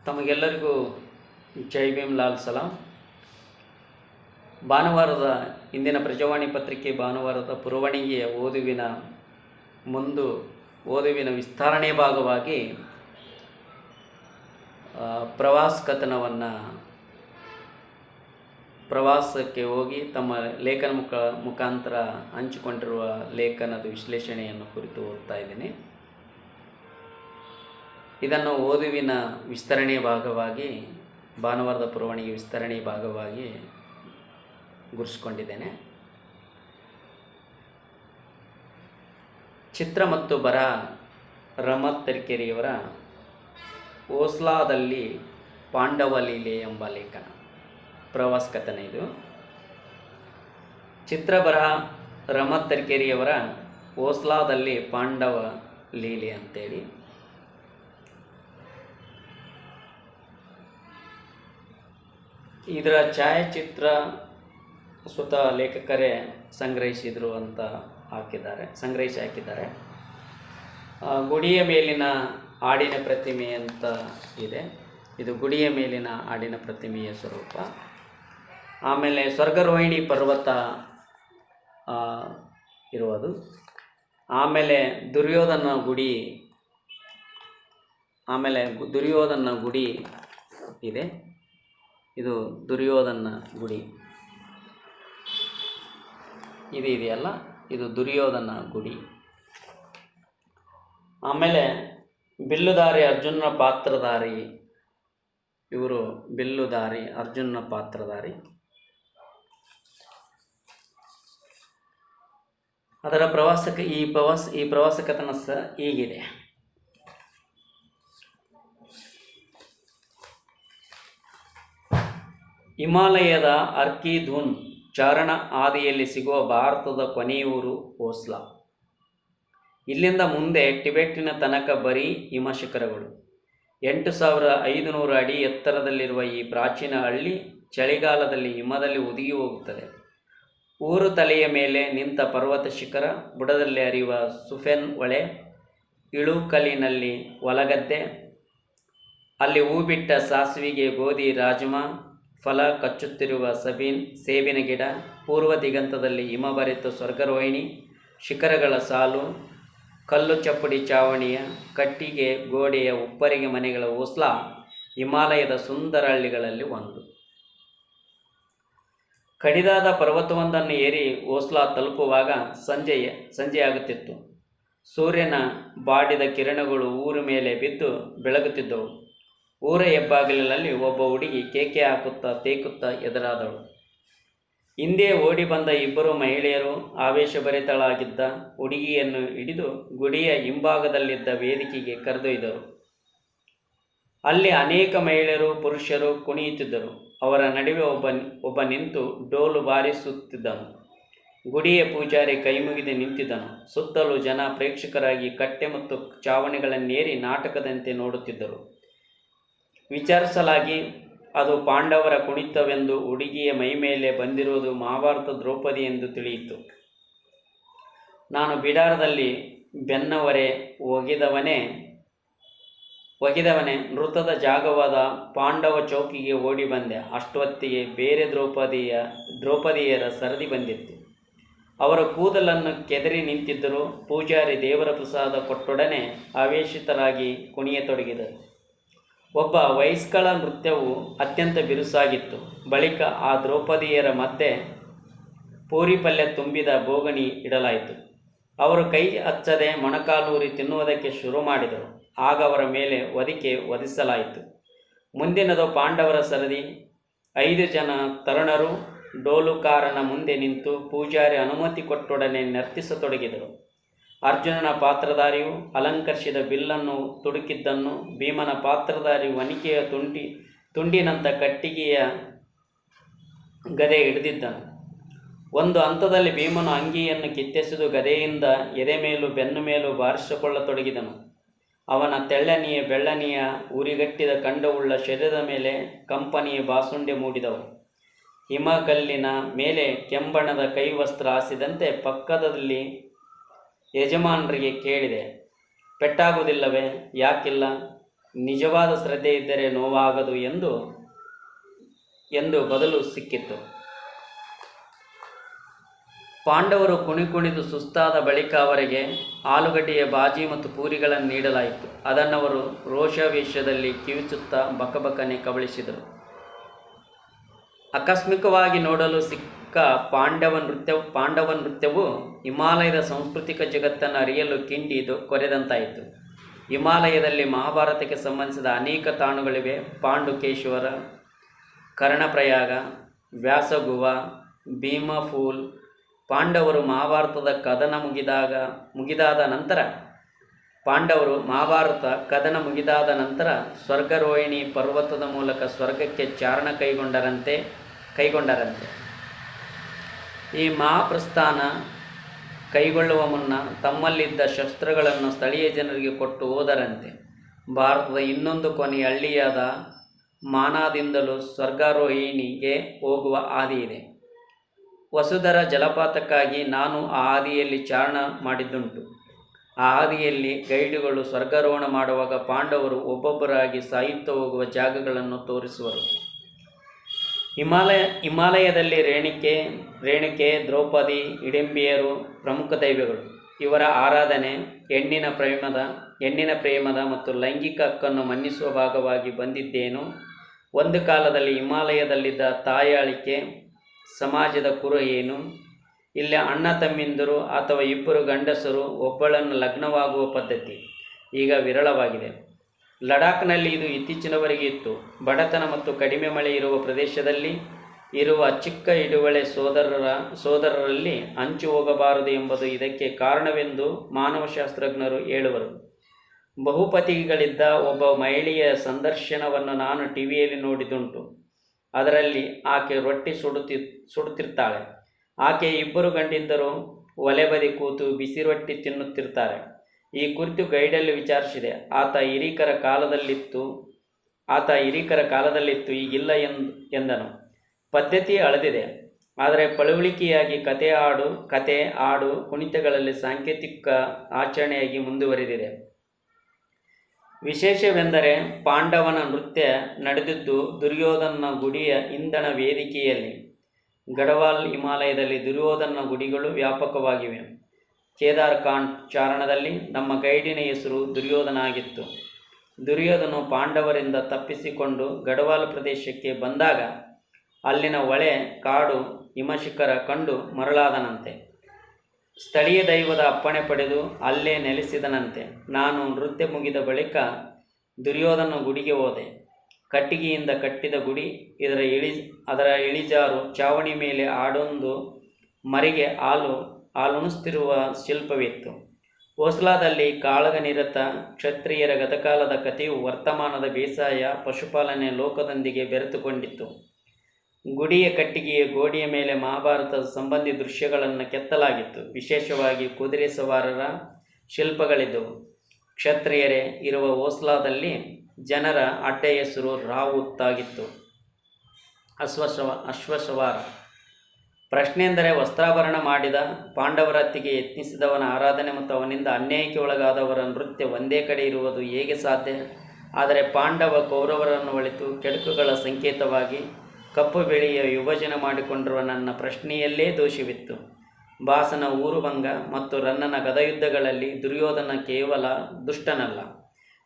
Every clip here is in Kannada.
ತಮಗೆಲ್ಲರಿಗೂ ಜೈ ಭೀಮ್ ಲಾಲ್ ಸಲಾಂ. ಭಾನುವಾರದ ಇಂದಿನ ಪ್ರಜಾವಾಣಿ ಪತ್ರಿಕೆ ಭಾನುವಾರದ ಪುರವಣಿಗೆಯ ಓದುವಿನ ವಿಸ್ತರಣೆ ಭಾಗವಾಗಿ ಪ್ರವಾಸಕ್ಕೆ ಹೋಗಿ ತಮ್ಮ ಲೇಖನ ಮುಖಾಂತರ ಹಂಚಿಕೊಂಡಿರುವ ಲೇಖನದ ವಿಶ್ಲೇಷಣೆಯನ್ನು ಕುರಿತು ಓದ್ತಾ ಇದ್ದೀನಿ. ಇದನ್ನು ಓದುವಿನ ವಿಸ್ತರಣೆ ಭಾಗವಾಗಿ ಭಾನುವಾರದ ಪುರವಣಿಗೆ ವಿಸ್ತರಣೆ ಭಾಗವಾಗಿ ಗುರುಸ್ಕೊಂಡಿದ್ದೇನೆ. ಚಿತ್ರ ಮತ್ತು ಬರಹ ರಮತ್ ತರೀಕೆರೆಯವರ ಓಸ್ಲಾದಲ್ಲಿ ಪಾಂಡವ ಲೀಲೆ ಎಂಬ ಲೇಖನ, ಪ್ರವಾಸ ಕಥನ ಇದು. ಚಿತ್ರ ಬರಹ ರಮತ್ ತರೀಕೆರೆಯವರ ಓಸ್ಲಾದಲ್ಲಿ ಪಾಂಡವ ಲೀಲೆ ಅಂತೇಳಿ. ಇದರ ಛಾಯಾಚಿತ್ರ ಸ್ವತಃ ಲೇಖಕರೇ ಸಂಗ್ರಹಿಸಿ ಹಾಕಿದ್ದಾರೆ. ಗುಡಿಯ ಮೇಲಿನ ಆಡಿನ ಪ್ರತಿಮೆ ಅಂತ ಇದೆ. ಇದು ಗುಡಿಯ ಮೇಲಿನ ಆಡಿನ ಪ್ರತಿಮೆಯ ಸ್ವರೂಪ. ಆಮೇಲೆ ಸ್ವರ್ಗರೋಹಿಣಿ ಪರ್ವತ ಇರುವುದು. ಆಮೇಲೆ ದುರ್ಯೋಧನ ಗುಡಿ ಇದೆ. ಇದು ದುರ್ಯೋಧನ ಗುಡಿ ಇದೆಯಲ್ಲ, ಇದು ದುರ್ಯೋಧನ ಗುಡಿ. ಆಮೇಲೆ ಬಿಲ್ಲುಧಾರಿ ಅರ್ಜುನ ಪಾತ್ರಧಾರಿ, ಇವರು ಬಿಲ್ಲುಧಾರಿ ಅರ್ಜುನ ಪಾತ್ರಧಾರಿ. ಅದರ ಈ ಪ್ರವಾಸ ಕಥನ ಹೀಗಿದೆ. ಹಿಮಾಲಯದ ಅರ್ಕಿಧೂನ್ ಚಾರಣ ಹಾದಿಯಲ್ಲಿ ಸಿಗುವ ಭಾರತದ ಕೊನೆಯೂರು ಓಸ್ಲಾ. ಇಲ್ಲಿಂದ ಮುಂದೆ ಟಿಬೆಟ್ಟಿನ ತನಕ ಬರೀ ಹಿಮಶಿಖರಗಳು. 8500 ಅಡಿ ಎತ್ತರದಲ್ಲಿರುವ ಈ ಪ್ರಾಚೀನ ಹಳ್ಳಿ ಚಳಿಗಾಲದಲ್ಲಿ ಹಿಮದಲ್ಲಿ ಹುದುಗಿ ಹೋಗುತ್ತದೆ. ಊರು ತಲೆಯ ಮೇಲೆ ನಿಂತ ಪರ್ವತ ಶಿಖರ, ಬುಡದಲ್ಲಿ ಹರಿಯುವ ಸುಫೆನ್ ಹೊಳೆ, ಇಳುಕಲಿನಲ್ಲಿ ಹೊಲಗದ್ದೆ, ಅಲ್ಲಿ ಹೂ ಬಿಟ್ಟ ಸಾಸಿವೆಗೆ ಗೋಧಿ ರಾಜ್ಮಾ, ಫಲ ಕಚ್ಚುತ್ತಿರುವ ಸೇಬಿನ ಗಿಡ, ಪೂರ್ವ ದಿಗಂತದಲ್ಲಿ ಹಿಮಭರಿತ ಸ್ವರ್ಗರೋಹಿಣಿ ಶಿಖರಗಳ ಸಾಲು, ಕಲ್ಲು ಚಪ್ಪಡಿ ಚಾವಣಿಯ ಕಟ್ಟಿಗೆ ಗೋಡೆಯ ಉಪ್ಪರಿಗೆ ಮನೆಗಳ ಓಸ್ಲಾ ಹಿಮಾಲಯದ ಸುಂದರ ಹಳ್ಳಿಗಳಲ್ಲಿ ಒಂದು. ಕಡಿದಾದ ಪರ್ವತವೊಂದನ್ನು ಏರಿ ಓಸ್ಲಾ ತಲುಪುವಾಗ ಸಂಜೆಯಾಗುತ್ತಿತ್ತು. ಸೂರ್ಯನ ಬಾಡಿದ ಕಿರಣಗಳು ಊರ ಮೇಲೆ ಬಿದ್ದು ಬೆಳಗುತ್ತಿದ್ದವು. ಊರ ಹೆಬ್ಬಾಗಿಲಿನಲ್ಲಿ ಒಬ್ಬ ಹುಡುಗಿ ಕೇಕೆ ಹಾಕುತ್ತಾ ತೇಕುತ್ತಾ ಎದುರಾದಳು. ಹಿಂದೆ ಓಡಿ ಬಂದ 2 ಮಹಿಳೆಯರು ಆವೇಶಭರಿತಳಾಗಿದ್ದ ಹುಡುಗಿಯನ್ನು ಹಿಡಿದು ಗುಡಿಯ ಹಿಂಭಾಗದಲ್ಲಿದ್ದ ವೇದಿಕೆಗೆ ಕರೆದೊಯ್ದರು. ಅಲ್ಲಿ ಅನೇಕ ಮಹಿಳೆಯರು ಪುರುಷರು ಕುಣಿಯುತ್ತಿದ್ದರು. ಅವರ ನಡುವೆ ಒಬ್ಬ ನಿಂತು ಡೋಲು ಬಾರಿಸುತ್ತಿದ್ದನು. ಗುಡಿಯ ಪೂಜಾರಿ ಕೈಮುಗಿದು ನಿಂತಿದ್ದನು. ಸುತ್ತಲೂ ಜನ ಪ್ರೇಕ್ಷಕರಾಗಿ ಕಟ್ಟೆ ಮತ್ತು ಚಾವಣಿಗಳನ್ನೇರಿ ನಾಟಕದಂತೆ ನೋಡುತ್ತಿದ್ದರು. ವಿಚಾರಿಸಲಾಗಿ ಅದು ಪಾಂಡವರ ಕುಣಿತವೆಂದು ಹುಡುಗಿಯ ಮೈಮೇಲೆ ಬಂದಿರುವುದು ಮಹಾಭಾರತ ದ್ರೌಪದಿ ಎಂದು ತಿಳಿಯಿತು. ನಾನು ಬಿಡಾರದಲ್ಲಿ ಬೆನ್ನವರೆ ಒಗೆದವನೇ ನೃತ್ಯದ ಜಾಗವಾದ ಪಾಂಡವ ಚೌಕಿಗೆ ಓಡಿ ಬಂದೆ. ಅಷ್ಟೊತ್ತಿಗೆ ಬೇರೆ ದ್ರೌಪದಿಯರ ಸರದಿ ಬಂದಿತ್ತು. ಅವರ ಕೂದಲನ್ನು ಕೆದರಿ ನಿಂತಿದ್ದರು. ಪೂಜಾರಿ ದೇವರ ಪ್ರಸಾದ ಕೊಟ್ಟೊಡನೆ ಆವೇಶಿತರಾಗಿ ಕುಣಿಯತೊಡಗಿದರು. ಒಬ್ಬ ವಯಸ್ಕಳ ನೃತ್ಯವು ಅತ್ಯಂತ ಬಿರುಸಾಗಿತ್ತು. ಬಳಿಕ ಆ ದ್ರೌಪದಿಯರ ಮಧ್ಯೆ ಪೂರಿ ಪಲ್ಯ ತುಂಬಿದ ಬೋಗಣಿ ಇಡಲಾಯಿತು. ಅವರು ಕೈ ಹಚ್ಚದೆ ಮೊಣಕಾಲೂರಿ ತಿನ್ನುವುದಕ್ಕೆ ಶುರು ಮಾಡಿದರು. ಆಗ ಅವರ ಮೇಲೆ ವಧಿಸಲಾಯಿತು. ಮುಂದಿನದು ಪಾಂಡವರ ಸರದಿ. 5 ಜನ ತರುಣರು ಡೋಲುಕಾರನ ಮುಂದೆ ನಿಂತು ಪೂಜಾರಿ ಅನುಮತಿ ಕೊಟ್ಟೊಡನೆ ನರ್ತಿಸತೊಡಗಿದರು. ಅರ್ಜುನನ ಪಾತ್ರಧಾರಿಯು ಅಲಂಕರಿಸಿದ ಬಿಲ್ಲನ್ನು ತುಡುಕಿದ್ದನ್ನು, ಭೀಮನ ಪಾತ್ರಧಾರಿ ವನಿಕೆಯ ತುಂಡಿನಂಥ ಕಟ್ಟಿಗೆಯ ಗದೆ ಹಿಡಿದಿದ್ದನು. ಒಂದು ಹಂತದಲ್ಲಿ ಭೀಮನು ಅಂಗಿಯನ್ನು ಕಿತ್ತೆಸೆದು ಗದೆಯಿಂದ ಎದೆ ಮೇಲೂ ಬೆನ್ನು ಮೇಲೂ ಬಾರಿಸಿಕೊಳ್ಳತೊಡಗಿದನು. ಅವನ ತೆಳ್ಳನೆಯ ಬೆಳ್ಳನೆಯ ಉರಿಗಟ್ಟಿದ ಕಂಡವುಳ್ಳ ಶರೀರದ ಮೇಲೆ ಕಂಪನಿಯ ಬಾಸುಂಡೆ ಮೂಡಿದವು. ಹಿಮಕಲ್ಲಿನ ಮೇಲೆ ಕೆಂಬಣ್ಣದ ಕೈವಸ್ತ್ರ ಹಾಸಿದಂತೆ ಪಕ್ಕದಲ್ಲಿ ಯಜಮಾನರಿಗೆ ಕೇಳಿದೆ, ಪೆಟ್ಟಾಗುವುದಿಲ್ಲವೇ? ಯಾಕಿಲ್ಲ? ನಿಜವಾದ ಶ್ರದ್ಧೆ ಇದ್ದರೆ ನೋವಾಗದು ಎಂದು ಬದಲು ಸಿಕ್ಕಿತು. ಪಾಂಡವರು ಕುಣಿದು ಸುಸ್ತಾದ ಬಳಿಕ ಅವರಿಗೆ ಆಲೂಗಡ್ಡೆಯ ಬಾಜಿ ಮತ್ತು ಪೂರಿಗಳನ್ನು ನೀಡಲಾಯಿತು. ಅದನ್ನವರು ರೋಷಾವೇಶದಲ್ಲಿ ಕಿವಿಚುತ್ತಾ ಬಕಬಕನೆ ಕಬಳಿಸಿದರು. ಆಕಸ್ಮಿಕವಾಗಿ ನೋಡಲು ಸಿಕ್ಕ ಪಾಂಡವ ನೃತ್ಯವು ಹಿಮಾಲಯದ ಸಾಂಸ್ಕೃತಿಕ ಜಗತ್ತನ್ನು ಅರಿಯಲು ಕಿಂಡಿ ಕೊರೆದಂತಾಯಿತು. ಹಿಮಾಲಯದಲ್ಲಿ ಮಹಾಭಾರತಕ್ಕೆ ಸಂಬಂಧಿಸಿದ ಅನೇಕ ತಾಣಗಳಿವೆ. ಪಾಂಡುಕೇಶ್ವರ, ಕರ್ಣಪ್ರಯಾಗ, ವ್ಯಾಸಗುವ, ಭೀಮಫೂಲ್. ಪಾಂಡವರು ಮಹಾಭಾರತ ಕದನ ಮುಗಿದಾದ ನಂತರ ಸ್ವರ್ಗರೋಹಿಣಿ ಪರ್ವತದ ಮೂಲಕ ಸ್ವರ್ಗಕ್ಕೆ ಚಾರಣ ಕೈಗೊಂಡರಂತೆ. ಈ ಮಹಾಪ್ರಸ್ಥಾನ ಕೈಗೊಳ್ಳುವ ಮುನ್ನ ತಮ್ಮಲ್ಲಿದ್ದ ಶಸ್ತ್ರಗಳನ್ನು ಸ್ಥಳೀಯ ಜನರಿಗೆ ಕೊಟ್ಟು ಹೋದರಂತೆ. ಭಾರತದ ಇನ್ನೊಂದು ಕೊನೆಯ ಹಳ್ಳಿಯಾದ ಮಾನಾದಿಂದಲೂ ಸ್ವರ್ಗಾರೋಹಿಣಿಗೆ ಹೋಗುವ ಹಾದಿಯಿದೆ. ವಸುಧರ ಜಲಪಾತಕ್ಕಾಗಿ ನಾನು ಆ ಹಾದಿಯಲ್ಲಿ ಚಾರಣ ಮಾಡಿದ್ದುಂಟು. ಆ ಹಾದಿಯಲ್ಲಿ ಗೈಡುಗಳು ಸ್ವರ್ಗಾರೋಹಣ ಮಾಡುವಾಗ ಪಾಂಡವರು ಒಬ್ಬೊಬ್ಬರಾಗಿ ಸಾಯುತ್ತಾ ಹೋಗುವ ಜಾಗಗಳನ್ನು ತೋರಿಸುವರು. ಹಿಮಾಲಯದಲ್ಲಿ ರೇಣುಕೆ, ದ್ರೌಪದಿ, ಹಿಡಿಂಬಿಯರು ಪ್ರಮುಖ ದೈವಗಳು. ಇವರ ಆರಾಧನೆ ಹೆಣ್ಣಿನ ಪ್ರೇಮದ ಮತ್ತು ಲೈಂಗಿಕ ಹಕ್ಕನ್ನು ಮನ್ನಿಸುವ ಭಾಗವಾಗಿ ಬಂದಿದ್ದೇನೋ. ಒಂದು ಕಾಲದಲ್ಲಿ ಹಿಮಾಲಯದಲ್ಲಿದ್ದ ತಾಯಾಳಿಕೆ ಸಮಾಜದ ಕುರು ಏನು. ಇಲ್ಲಿ ಅಣ್ಣ ತಮ್ಮಿಂದರು ಅಥವಾ ಇಬ್ಬರು ಗಂಡಸರು ಒಬ್ಬಳನ್ನು ಲಗ್ನವಾಗುವ ಪದ್ಧತಿ ಈಗ ವಿರಳವಾಗಿದೆ. ಲಡಾಖ್ನಲ್ಲಿ ಇದು ಇತ್ತೀಚಿನವರೆಗೆ ಇತ್ತು. ಬಡತನ ಮತ್ತು ಕಡಿಮೆ ಮಳೆ ಇರುವ ಪ್ರದೇಶದಲ್ಲಿ ಇರುವ ಚಿಕ್ಕ ಹಿಡುವಳೆ ಸೋದರರಲ್ಲಿ ಹಂಚು ಹೋಗಬಾರದು ಎಂಬುದು ಇದಕ್ಕೆ ಕಾರಣವೆಂದು ಮಾನವಶಾಸ್ತ್ರಜ್ಞರು ಹೇಳುವರು. ಬಹುಪತಿಗಳಿದ್ದ ಒಬ್ಬ ಮಹಿಳೆಯ ಸಂದರ್ಶನವನ್ನು ನಾನು ಟಿವಿಯಲ್ಲಿ ನೋಡಿದುಂಟು. ಅದರಲ್ಲಿ ಆಕೆ ರೊಟ್ಟಿ ಸುಡುತ್ತಿರ್ತಾಳೆ. ಆಕೆ ಇಬ್ಬರು ಗಂಡಿಂದರು ಒಲೆ ಬದಿ ಕೂತು ಬಿಸಿ ರೊಟ್ಟಿ ತಿನ್ನುತ್ತಿರ್ತಾರೆ. ಈ ಕುರಿತು ಗೈಡಲ್ಲಿ ವಿಚಾರಿಸಿದೆ. ಆತ ಹಿರೀಕರ ಕಾಲದಲ್ಲಿತ್ತು, ಈಗಿಲ್ಲ ಎಂದನು. ಪದ್ಧತಿ ಅಳೆದಿದೆ, ಆದರೆ ಪಳುವಳಿಕೆಯಾಗಿ ಕತೆ, ಹಾಡು, ಕುಣಿತಗಳಲ್ಲಿ ಸಾಂಕೇತಿಕ ಆಚರಣೆಯಾಗಿ ಮುಂದುವರೆದಿದೆ. ವಿಶೇಷವೆಂದರೆ ಪಾಂಡವನ ನೃತ್ಯ ನಡೆದಿದ್ದು ದುರ್ಯೋಧನ ಗುಡಿಯ ಇಂಧನ ವೇದಿಕೆಯಲ್ಲಿ. ಗಢವಾಲ್ ಹಿಮಾಲಯದಲ್ಲಿ ದುರ್ಯೋಧನ ಗುಡಿಗಳು ವ್ಯಾಪಕವಾಗಿವೆ. ಕೇದಾರ್ಖಂಡ್ ಚಾರಣದಲ್ಲಿ ನಮ್ಮ ಗೈಡಿನ ಹೆಸರು ದುರ್ಯೋಧನ ಆಗಿತ್ತು. ದುರ್ಯೋಧನು ಪಾಂಡವರಿಂದ ತಪ್ಪಿಸಿಕೊಂಡು ಗಢವಾಲ್ ಪ್ರದೇಶಕ್ಕೆ ಬಂದಾಗ ಅಲ್ಲಿನ ಹೊಳೆ, ಕಾಡು, ಹಿಮಶಿಖರ ಕಂಡು ಮರಳಾದನಂತೆ. ಸ್ಥಳೀಯ ದೈವದ ಅಪ್ಪಣೆ ಪಡೆದು ಅಲ್ಲೇ ನೆಲೆಸಿದನಂತೆ. ನಾನು ನೃತ್ಯ ಮುಗಿದ ಬಳಿಕ ದುರ್ಯೋಧನ ಗುಡಿಗೆ ಹೋದೆ. ಕಟ್ಟಿಗೆಯಿಂದ ಕಟ್ಟಿದ ಗುಡಿ. ಅದರ ಇಳಿಜಾರು ಚಾವಣಿ ಮೇಲೆ ಆಡೊಂದು ಮರಿಗೆ ಹಾಲುಣಿಸುತ್ತಿರುವ ಶಿಲ್ಪವಿತ್ತು. ಓಸ್ಲಾದಲ್ಲಿ ಕಾಳಗನಿರತ ಕ್ಷತ್ರಿಯರ ಗತಕಾಲದ ಕಥೆಯು ವರ್ತಮಾನದ ಬೇಸಾಯ, ಪಶುಪಾಲನೆ ಲೋಕದೊಂದಿಗೆ ಬೆರೆತುಕೊಂಡಿತ್ತು. ಗುಡಿಯ ಕಟ್ಟಿಗೆಯ ಗೋಡೆಯ ಮೇಲೆ ಮಹಾಭಾರತದ ಸಂಬಂಧಿ ದೃಶ್ಯಗಳನ್ನು ಕೆತ್ತಲಾಗಿತ್ತು. ವಿಶೇಷವಾಗಿ ಕುದುರೆ ಸವಾರರ ಶಿಲ್ಪಗಳಿದ್ದವು. ಕ್ಷತ್ರಿಯರೇ ಇರುವ ಓಸ್ಲಾದಲ್ಲಿ ಜನರ ಅಡ್ಡ ಹೆಸರು ರಾವುತ್ ಆಗಿತ್ತು. ಅಶ್ವಸವಾರ. ಪ್ರಶ್ನೆಯೆಂದರೆ ವಸ್ತ್ರಾಭರಣ ಮಾಡಿದ ಪಾಂಡವರತ್ತಿಗೆ ಯತ್ನಿಸಿದವನ ಆರಾಧನೆ ಮತ್ತು ಅವನಿಂದ ಅನ್ಯಾಯಕ್ಕೆ ಒಳಗಾದವರ ನೃತ್ಯ ಒಂದೇ ಕಡೆ ಇರುವುದು ಹೇಗೆ ಸಾಧ್ಯ? ಆದರೆ ಕೌರವರನ್ನು ಒಳಿತು ಕೆಡುಕುಗಳ ಸಂಕೇತವಾಗಿ ಕಪ್ಪು ಬಿಳಿಯ ವಿಭಜನೆ ಮಾಡಿಕೊಂಡಿರುವ ನನ್ನ ಪ್ರಶ್ನೆಯಲ್ಲೇ ದೋಷವಿತ್ತು. ಭಾಸನ ಊರುಭಂಗ ಮತ್ತು ರನ್ನನ ಗದಯುದ್ಧಗಳಲ್ಲಿ ದುರ್ಯೋಧನ ಕೇವಲ ದುಷ್ಟನಲ್ಲ,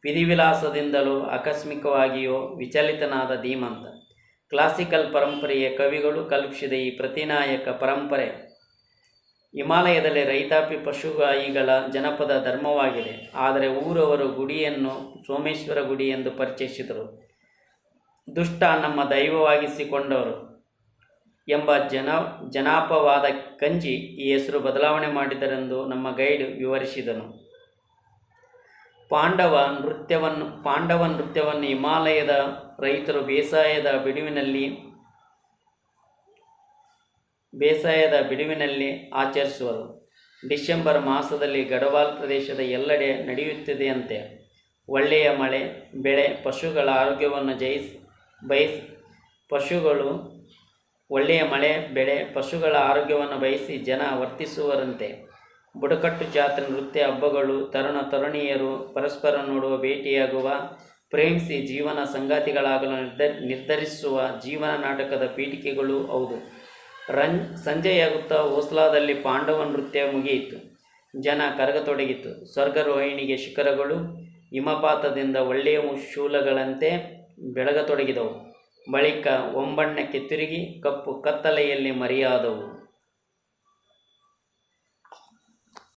ವಿಧಿವಿಲಾಸದಿಂದಲೂ ಆಕಸ್ಮಿಕವಾಗಿಯೋ ವಿಚಲಿತನಾದ ಧೀಮಂತ. ಕ್ಲಾಸಿಕಲ್ ಪರಂಪರೆಯ ಕವಿಗಳು ಕಲ್ಪಿಸಿದ ಈ ಪ್ರತಿನಾಯಕ ಪರಂಪರೆ ಹಿಮಾಲಯದಲ್ಲಿ ರೈತಾಪಿ ಪಶುಗಾಯಿಗಳ ಜನಪದ ಧರ್ಮವಾಗಿದೆ. ಆದರೆ ಊರವರು ಗುಡಿಯನ್ನು ಸೋಮೇಶ್ವರ ಗುಡಿ ಎಂದು ಪರಿಚಯಿಸಿದರು. ದುಷ್ಟ ನಮ್ಮ ದೈವವಾಗಿಸಿಕೊಂಡವರು ಎಂಬ ಜನಾಪವಾದ ಕಂಜಿ ಈ ಹೆಸರು ಬದಲಾವಣೆ ಮಾಡಿದರೆಂದು ನಮ್ಮ ಗೈಡ್ ವಿವರಿಸಿದನು. ಪಾಂಡವ ನೃತ್ಯವನ್ನು ಹಿಮಾಲಯದ ರೈತರು ಬೇಸಾಯದ ಬಿಡುವಿನಲ್ಲಿ ಆಚರಿಸುವರು. ಡಿಸೆಂಬರ್ ಮಾಸದಲ್ಲಿ ಗಢವಾಲ್ ಪ್ರದೇಶದ ಎಲ್ಲೆಡೆ ನಡೆಯುತ್ತದೆಯಂತೆ. ಒಳ್ಳೆಯ ಮಳೆ, ಬೆಳೆ, ಪಶುಗಳ ಆರೋಗ್ಯವನ್ನು ಬಯಸಿ ಜನ ವರ್ತಿಸುವರಂತೆ. ಬುಡಕಟ್ಟು ಜಾತ್ರೆ, ನೃತ್ಯ, ಹಬ್ಬಗಳು, ತರುಣ ತರುಣಿಯರು ಪರಸ್ಪರ ನೋಡುವ, ಭೇಟಿಯಾಗುವ, ಪ್ರೇಮಿಸಿ ಜೀವನ ಸಂಗಾತಿಗಳಾಗಲು ನಿರ್ಧರಿಸುವ ಜೀವನ ನಾಟಕದ ಪೀಠಿಕೆಗಳು ಹೌದು. ಸಂಜೆಯಾಗುತ್ತಾ ಓಸ್ಲಾದಲ್ಲಿ ಪಾಂಡವ ನೃತ್ಯ ಮುಗಿಯಿತು. ಜನ ಕರಗತೊಡಗಿತು. ಸ್ವರ್ಗರೋಹಿಣಿಗೆ ಶಿಖರಗಳು ಹಿಮಪಾತದಿಂದ ಒಳ್ಳೆಯ ಶೂಲಗಳಂತೆ ಬೆಳಗತೊಡಗಿದವು. ಬಳಿಕ ಒಂಬಣ್ಣಕ್ಕೆ ತಿರುಗಿ ಕಪ್ಪು ಕತ್ತಲೆಯಲ್ಲಿ ಮರೆಯಾದವು.